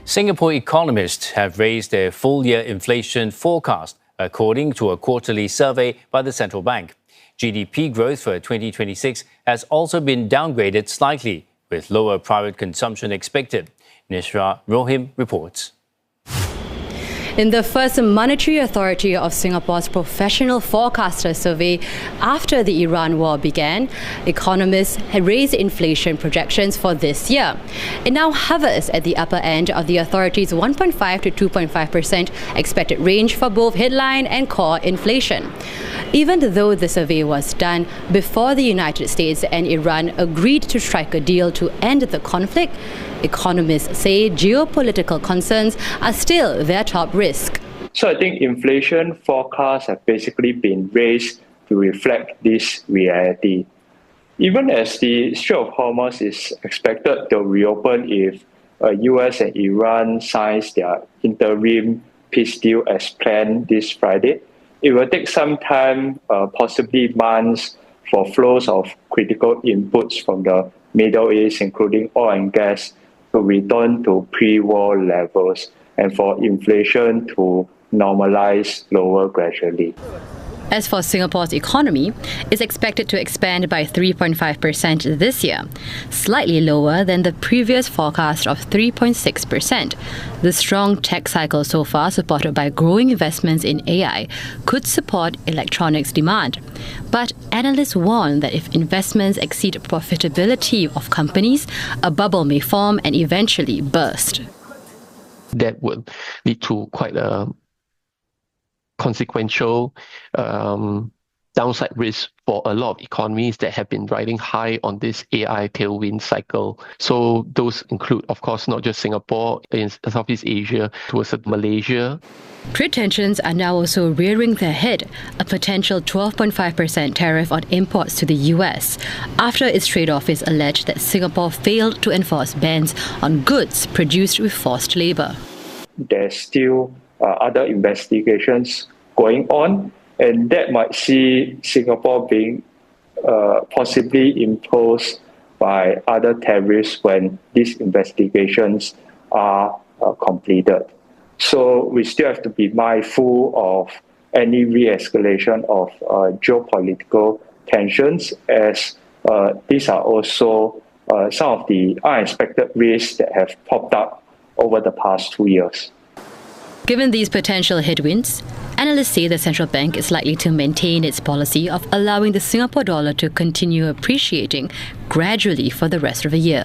Singapore economists have raised their full-year inflation forecast, according to a quarterly survey by the central bank. GDP growth for 2026 has also been downgraded slightly, with lower private consumption expected. Nasyrah Rohim reports. In the first Monetary Authority of Singapore's professional forecaster survey after the Iran war began, economists had raised inflation projections for this year. It now hovers at the upper end of the authority's 1.5 to 2.5% expected range for both headline and core inflation. Even though the survey was done before the United States and Iran agreed to strike a deal to end the conflict, economists say geopolitical concerns are still their top risk. So I think inflation forecasts have basically been raised to reflect this reality. Even as the Strait of Hormuz is expected to reopen if US and Iran signs their interim peace deal as planned this Friday, it will take some time, possibly months, for flows of critical inputs from the Middle East, including oil and gas, to return to pre-war levels and for inflation to normalize lower gradually. As for Singapore's economy, it's expected to expand by 3.5% this year, slightly lower than the previous forecast of 3.6%. The strong tech cycle so far, supported by growing investments in AI, could support electronics demand. But analysts warn that if investments exceed profitability of companies, a bubble may form and eventually burst. That would lead to quite a consequential downside risk for a lot of economies that have been riding high on this AI tailwind cycle. So those include, of course, not just Singapore, in Southeast Asia, towards Malaysia. Trade tensions are now also rearing their head, a potential 12.5% tariff on imports to the US, after its trade office alleged that Singapore failed to enforce bans on goods produced with forced labour. There's still other investigations going on, and that might see Singapore being possibly imposed by other tariffs when these investigations are completed. So we still have to be mindful of any re-escalation of geopolitical tensions, as these are also some of the unexpected risks that have popped up over the past 2 years. Given these potential headwinds, analysts say the central bank is likely to maintain its policy of allowing the Singapore dollar to continue appreciating gradually for the rest of the year.